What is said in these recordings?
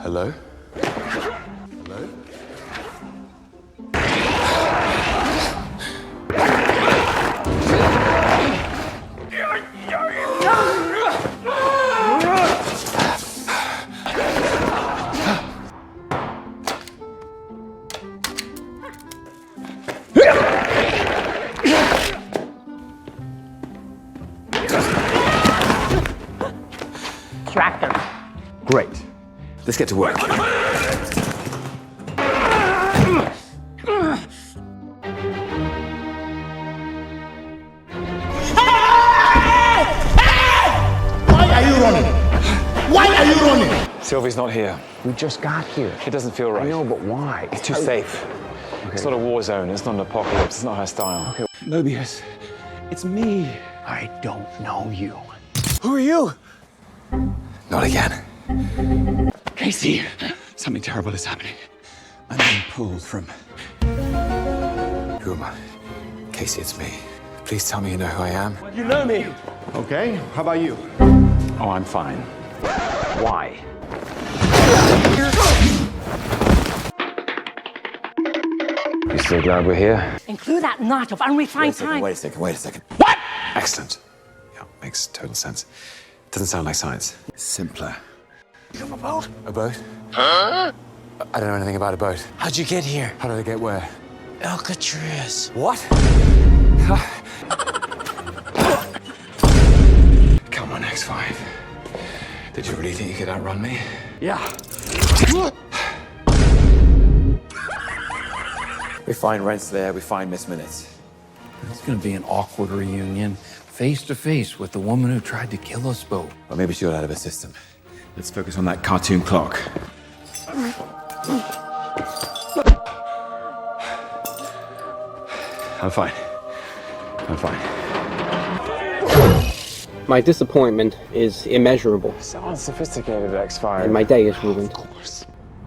Hello? Hello? Tractor. Great. Let's get to work. Why are you running? Sylvie's not here. We just got here. It doesn't feel right. I know, but why? It's too safe. Okay. It's not a war zone. It's not an apocalypse. It's not her style. Okay. Mobius, it's me. I don't know you. Who are you? Not again. Casey, something terrible is happening. I'm being pulled from... Who am I? Casey, it's me. Please tell me you know who I am. You know me. Okay, how about you? Oh, I'm fine. Why? You still glad we're here? Include that knot of unrefined time. Wait a second. What? Excellent. Yeah, makes total sense. Doesn't sound like science. Simpler. You have a boat? A boat? Huh? I don't know anything about a boat. How'd you get here? How did I get where? Alcatraz. What? Come on, X5. Did you really think you could outrun me? Yeah. We find Renslayer, we find Miss Minutes. It's gonna be an awkward reunion, face to face with the woman who tried to kill us both. Well, maybe she got out of her system. Let's focus on that cartoon clock. I'm fine. My disappointment is immeasurable, Sounds sophisticated, X5. and my day is ruined.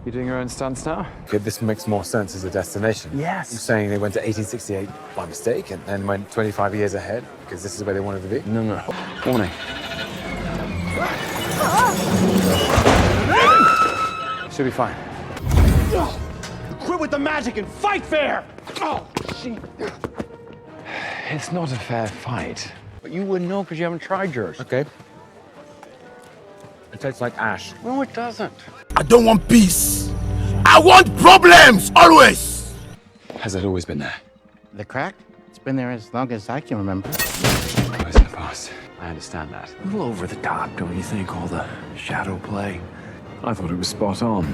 You doing your own stunts now? Okay, this makes more sense as a destination. Yes. You're saying they went to 1868 by mistake and then went 25 years ahead because this is where they wanted to be? No. Warning. Should be fine. Quit with the magic and fight fair! Oh, shit. It's not a fair fight. But you wouldn't know because you haven't tried yours. Okay. It tastes like ash. No, it doesn't. I don't want peace. I want problems, always! Has it always been there? The crack? It's been there as long as I can remember. Always in the past. I understand that. A little over the top, don't you think? All the shadow play. I thought it was spot on.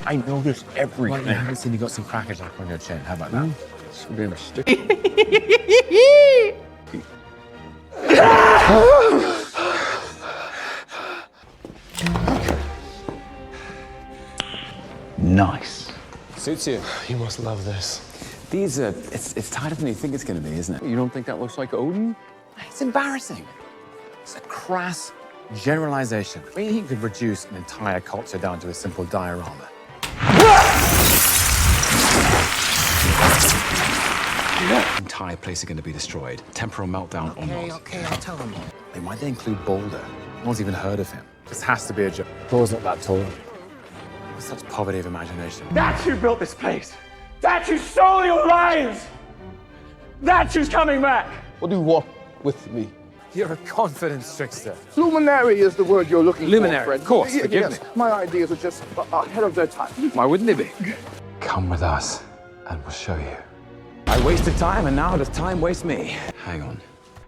I noticed everything. I haven't seen you got some crackerjack on your chin. How about that? It's a bit of a stick. Nice. Suits you. You must love this. These are, it's tighter than you think it's going to be, isn't it? You don't think that looks like Odin? It's embarrassing. It's a crass generalization. I mean, he could reduce an entire culture down to a simple diorama. The entire place is going to be destroyed. Temporal meltdown or not. Okay, I'll tell them. Then why'd they include Boulder? No one's even heard of him. This has to be a joke. Thor's not that tall. Such poverty of imagination. That's who built this place. That's who stole your lives. That's who's coming back. Will you walk with me? You're a confidence trickster. Luminary is the word you're looking Luminary, for, Fred. of course, forgive me. My ideas are just ahead of their time. Why wouldn't they be? Come with us, and we'll show you. I wasted time, and now does time waste me? Hang on.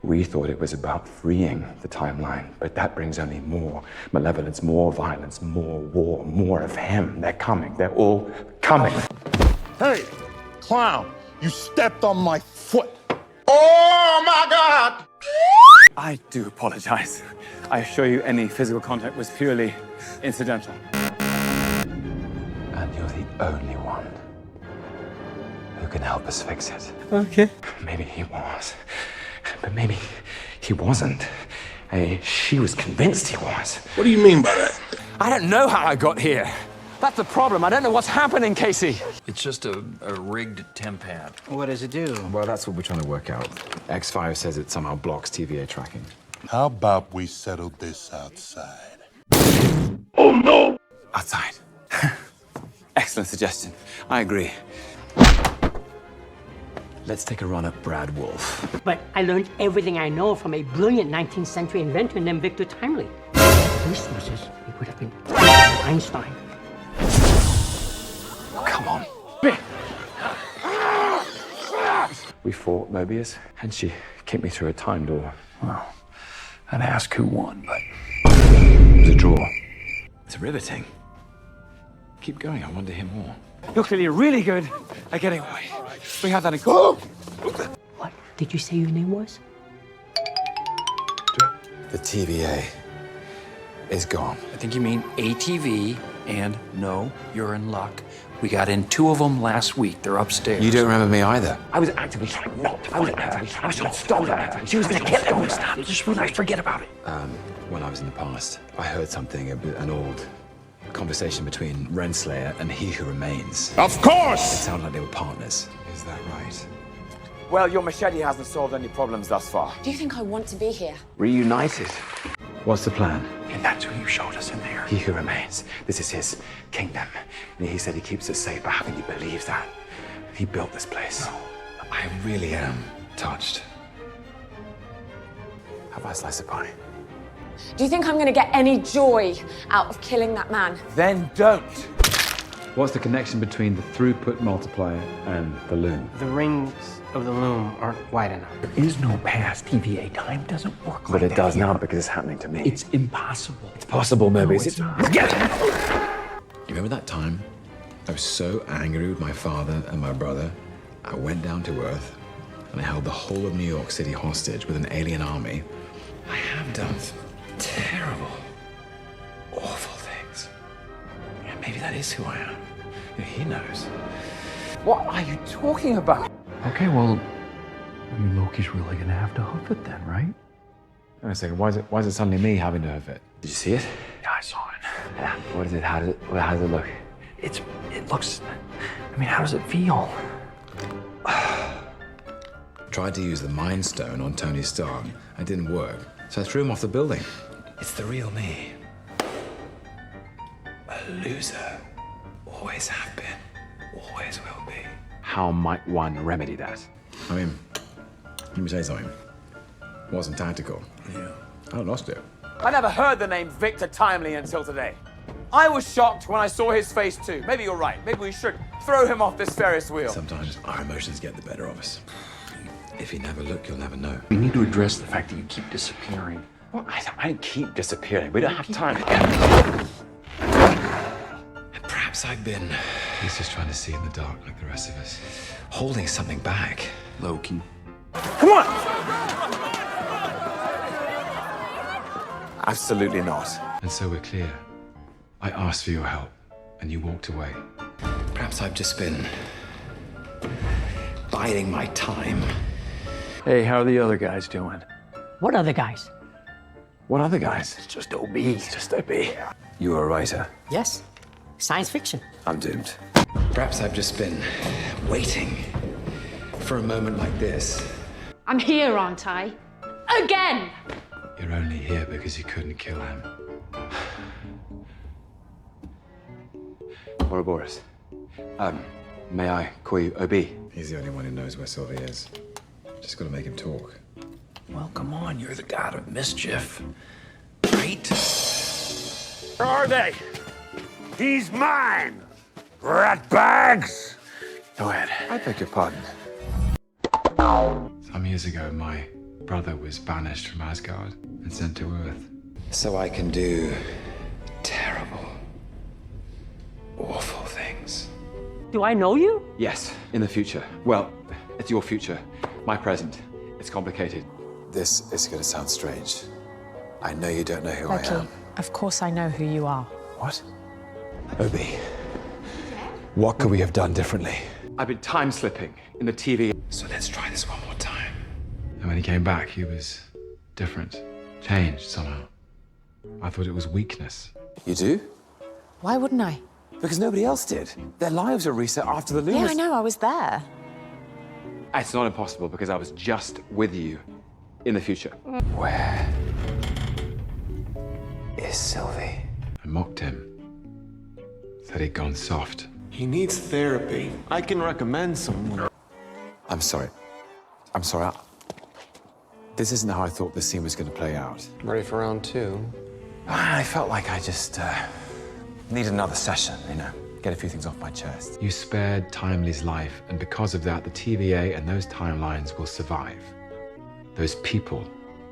We thought it was about freeing the timeline, but that brings only more malevolence, more violence, more war, more of him. They're coming. They're all coming. Hey, clown, you stepped on my foot. Oh, my God! I do apologize. I assure you any physical contact was purely incidental. And you're the only one who can help us fix it. Okay. Maybe he was, but maybe he wasn't. She was convinced he was. What do you mean by that? I don't know how I got here. That's the problem. I don't know what's happening, Casey. It's just a rigged temp pad. What does it do? Well, that's what we're trying to work out. X5 says it somehow blocks TVA tracking. How about we settle this outside? Outside. Excellent suggestion. I agree. Let's take a run at Brad Wolf. But I learned everything I know from a brilliant 19th century inventor named Victor Timely. Resources, he would have been Einstein. Come on. We fought Mobius, and she kicked me through a time door. Well, I'd ask who won, but It was a draw. It's riveting. Keep going, I want to hear more. You're clearly really good at getting away. We have that in common. What did you say your name was? The TVA is gone. I think you mean ATV, and no, you're in luck. We got in 2 of them last week. They're upstairs. You don't remember me either. I was actively trying not to fight her. I was trying to stop her. She was going to kill everyone. Stop. Just relax, forget about it. When I was in the past, I heard something, an old conversation between Renslayer and He Who Remains. Of It course! sounded like they were partners. Is that right? Well, your machete hasn't solved any problems thus far. Do you think I want to be here? Reunited. What's the plan? And that's who you showed us in there. He Who Remains. This is his kingdom. And he said he keeps it safe, but how can you believe that? He built this place. I really am touched. How about a slice of pie? Do you think I'm going to get any joy out of killing that man? Then don't. What's the connection between the throughput multiplier and the loom? The rings of the loom aren't wide enough. There is no past TVA. Time doesn't work But it does now because it's happening to me. It's impossible. It's possible, Mobius. it's not. You remember that time? I was so angry with my father and my brother, I went down to Earth and I held the whole of New York City hostage with an alien army. I have done some terrible, awful things. Yeah, maybe that is who I am. You know, he knows. What are you talking about? Okay, well, I mean, Loki's really gonna have to hoof it then, right? Wait a second, why is it suddenly me having to hoof it? Did you see it? Yeah, I saw it. Yeah, what is it? How does it look? It looks, I mean, how does it feel? Tried to use the Mind Stone on Tony Stark. It didn't work, so I threw him off the building. It's the real me. A loser. Always have been. Always will be. How might one remedy that? I mean, let me say something. It wasn't tactical. Yeah. I lost it. I never heard the name Victor Timely until today. I was shocked when I saw his face too. Maybe you're right. Maybe we should throw him off this Ferris wheel. Sometimes our emotions get the better of us. If you never look, you'll never know. We need to address the fact that you keep disappearing. Well, I don't keep disappearing. We don't have time. And perhaps I've been... He's just trying to see in the dark like the rest of us. Holding something back. Loki. Come on! Absolutely not. And so we're clear. I asked for your help, and you walked away. Perhaps I've just been... biding my time. Hey, how are the other guys doing? What other guys? What other guys? It's just OB. It's just OB. You were a writer. Yes. Science fiction. I'm doomed. Perhaps I've just been waiting for a moment like this. I'm here, aren't I? Again! You're only here because you couldn't kill him. Ouroboros. May I call you OB? He's the only one who knows where Sylvie is. Just gotta make him talk. Well, come on, you're the god of mischief. Right? Where are they? He's mine! Rat bags! Go ahead. I beg your pardon. Some years ago, my brother was banished from Asgard and sent to Earth. So I can do terrible, awful things. Do I know you? Yes, in the future. Well, it's your future. My present. It's complicated. This is gonna sound strange. I know you don't know who I am. Loki, of course I know who you are. What? Obi, what could we have done differently? I've been time slipping in the TV. So let's try this one more time. And when he came back, he was different, changed somehow. I thought it was weakness. You do? Why wouldn't I? Because nobody else did. Their lives were reset after the Yeah, I know, I was there. It's not impossible because I was just with you in the future. Where is Sylvie? I mocked him. Said he'd gone soft. He needs therapy. I can recommend someone. I'm sorry. I'm sorry. This isn't how I thought this scene was going to play out. Ready for round 2? I felt like I just needed another session, you know, get a few things off my chest. You spared Timely's life, and because of that, the TVA and those timelines will survive. Those people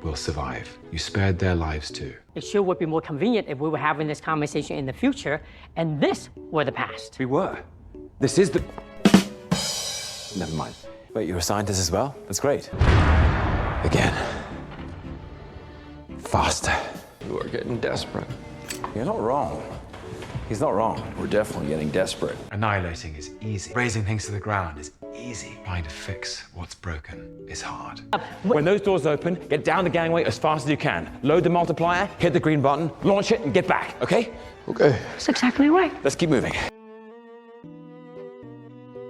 will survive. You spared their lives too. It sure would be more convenient if we were having this conversation in the future and this were the past. We were. This is the... Never mind. Wait, you're a scientist as well? That's great. Again. Faster. You are getting desperate. You're not wrong. He's not wrong. We're definitely getting desperate. Annihilating is easy. Raising things to the ground is easy. Trying to fix what's broken is hard. When those doors open, get down the gangway as fast as you can. Load the multiplier, hit the green button, launch it, and get back, okay? Okay. That's exactly right. Let's keep moving.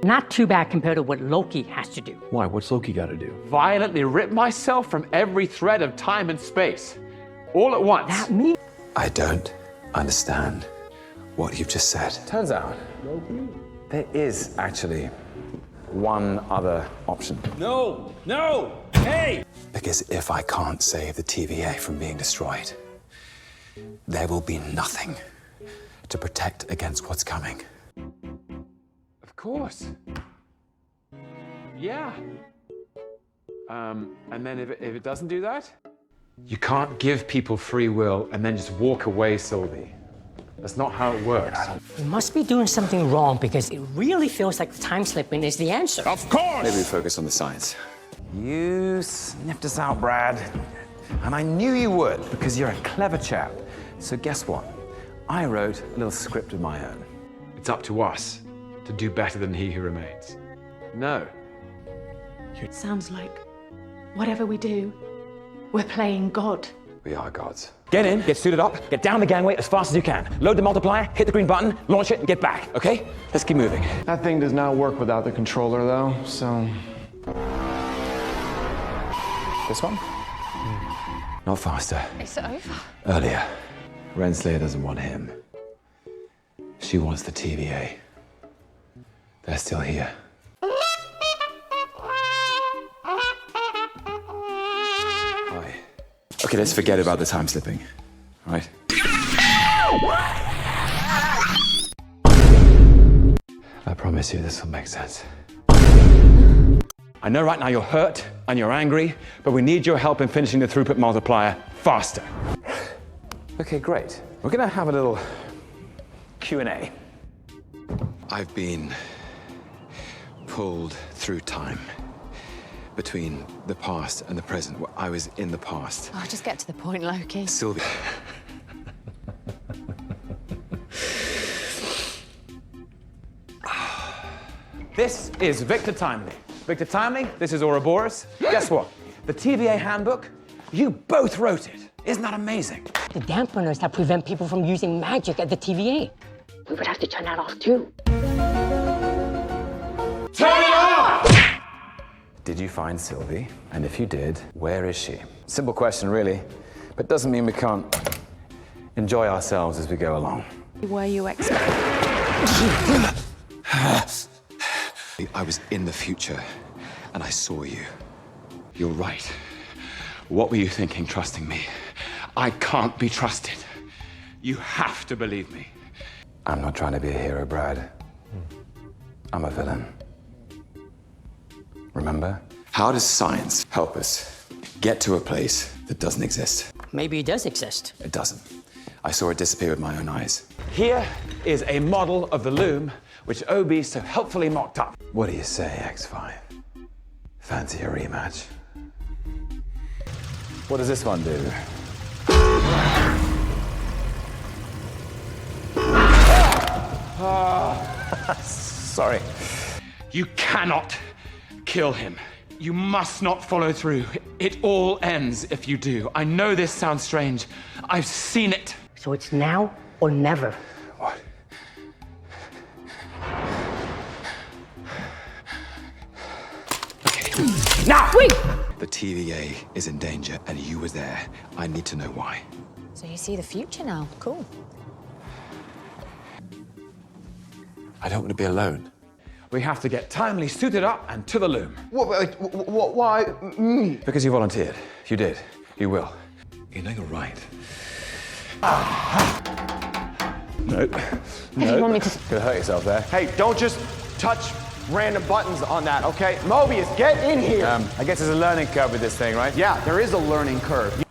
Not too bad compared to what Loki has to do. Why? What's Loki got to do? Violently rip myself from every thread of time and space. All at once. That means I don't understand what you've just said. Turns out, there is actually one other option. No! No! Hey! Because if I can't save the TVA from being destroyed, there will be nothing to protect against what's coming. Of course. Yeah. And then if it doesn't do that? You can't give people free will and then just walk away, Sylvie. That's not how it works. we must be doing something wrong because it really feels like time slipping is the answer. Of course! Maybe we focus on the science. You sniffed us out, Brad. And I knew you would, because you're a clever chap. So guess what? I wrote a little script of my own. It's up to us to do better than he who remains. No. Sounds like whatever we do, we're playing God. We are gods. Get in, get suited up, get down the gangway as fast as you can. Load the multiplier, hit the green button, launch it, and get back, okay? Let's keep moving. That thing does not work without the controller, though, so... This one? Not faster. Is it over? Earlier. Renslayer doesn't want him. She wants the TVA. They're still here. Hi. Okay, let's forget about the time slipping, right? I promise you this will make sense. I know right now you're hurt and you're angry, but we need your help in finishing the throughput multiplier faster. Okay, great. We're gonna have a little Q&A. I've been pulled through time between the past and the present. I was in the past. Oh, just get to the point, Loki. Sylvie. This is Victor Timely. Victor Timely, this is Ouroboros. Guess what? The TVA handbook, you both wrote it. Isn't that amazing? The dampeners that prevent people from using magic at the TVA. We would have to turn that off too. Turn it off! Did you find Sylvie? And if you did, where is she? Simple question, really, but doesn't mean we can't enjoy ourselves as we go along. Were you expecting? I was in the future, and I saw you. You're right. What were you thinking, trusting me? I can't be trusted. You have to believe me. I'm not trying to be a hero, Brad. I'm a villain. Remember? How does science help us get to a place that doesn't exist? Maybe it does exist. It doesn't. I saw it disappear with my own eyes. Here is a model of the loom, which OB so helpfully mocked up. What do you say, X5? Fancy a rematch? What does this one do? Sorry. You cannot kill him. You must not follow through. It all ends if you do. I know this sounds strange. I've seen it. So it's now or never. What? Now! Wait! The TVA is in danger, and you were there. I need to know why. So you see the future now. Cool. I don't want to be alone. We have to get Timely suited up and to the loom. Why me? Because you volunteered. You did. You will. You know you're right. No. If you want me to... Could hurt yourself there. Hey, don't just touch random buttons on that, okay? Mobius, get in here. I guess there's a learning curve with this thing, right? Yeah, there is a learning curve.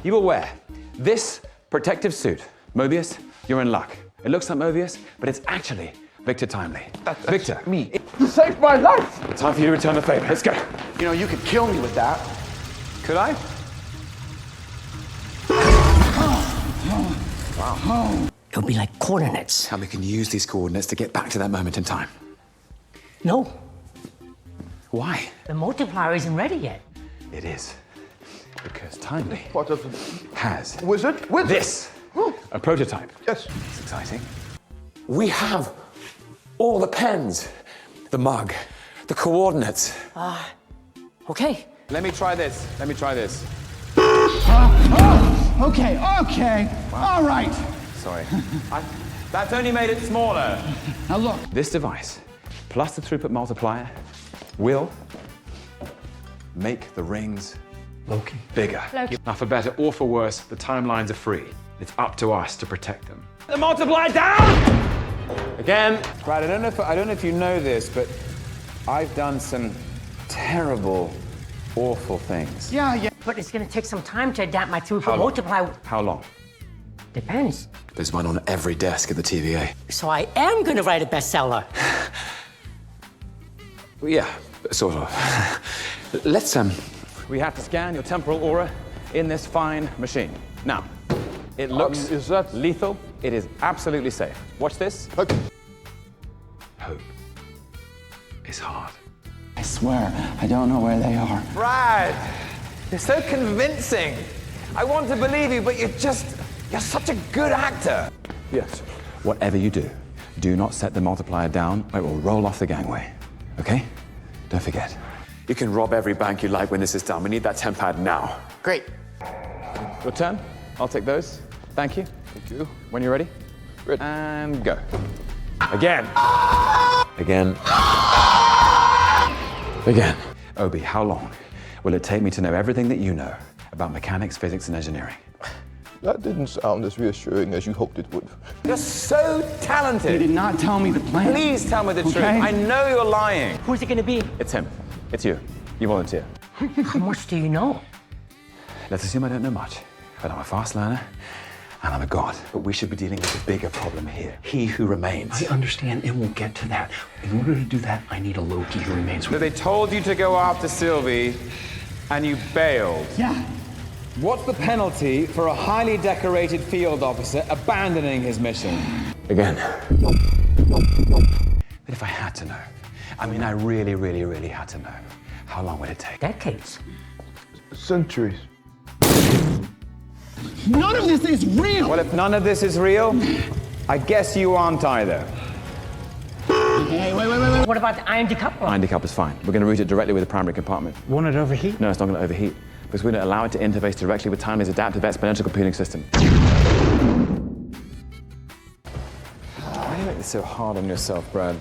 You will wear this protective suit. Mobius, you're in luck. It looks like Mobius, but it's actually Victor Timely. Victor. Me. You saved my life. It's time for you to return the favor. Let's go. You know, you could kill me with that. Could I? It'll be like coordinates. And we can use these coordinates to get back to that moment in time. No, Why? the multiplier isn't ready yet. It is. Because Timely What of has wizard? this. A prototype. Yes. It's exciting. We have all the pens, the mug, the coordinates. Okay. Let me try this. Let me try this. Okay, all right. Sorry. That's only made it smaller. Now look. This device, plus the throughput multiplier, will make the rings Loki. bigger. Loki. Now, for better or for worse, the timelines are free. It's up to us to protect them. The multiplier down! Again. Brad, I don't know if you know this, but I've done some terrible, awful things. Yeah. But it's gonna take some time to adapt my throughput long? multiplier. How long? Depends. There's one on every desk at the TVA. So I am gonna write a bestseller. Well, yeah, sort of. Let's, We have to scan your temporal aura in this fine machine. Now, it looks is that- lethal. It is absolutely safe. Watch this. hope is hard. I swear, I don't know where they are. Brad, you're so convincing. I want to believe you, but you're such a good actor. Yes. Whatever you do not set the multiplier down, or it will roll off the gangway. Okay? Don't forget. You can rob every bank you like when this is done. We need that temp pad now. Great. Your turn. I'll take those. Thank you. Thank you. When you're ready. Ready. And go. Again. Again. Again. Obi, how long will it take me to know everything that you know about mechanics, physics, and engineering? That didn't sound as reassuring as you hoped it would. You're so talented. You did not tell me the plan. Please tell me the truth. Okay. I know you're lying. Who's it gonna be? It's him. It's you. You volunteer. How much do you know? Let's assume I don't know much, but I'm a fast learner and I'm a god. But we should be dealing with the bigger problem here. He who remains. I understand, and we'll get to that. In order to do that, I need a Loki who remains So with they told you to go after Sylvie and you bailed. Yeah. What's the penalty for a highly decorated field officer abandoning his mission? Again. But if I had to know, I mean, I really, really, really had to know, how long would it take? Decades. Centuries. None of this is real! Well, if none of this is real, I guess you aren't either. Hey, wait. What about the iron decoupler? Iron decoupler is fine. We're going to route it directly with the primary compartment. Won't it overheat? No, it's not going to overheat, because we're going to allow it to interface directly with Timely's adaptive exponential computing system. Why do you make this so hard on yourself, Brad?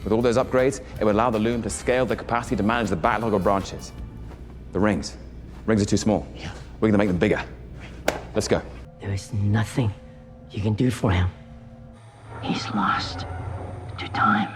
With all those upgrades, it would allow the loom to scale the capacity to manage the backlog of branches. The rings. Rings are too small. Yeah. We're going to make them bigger. Let's go. There is nothing you can do for him. He's lost to time.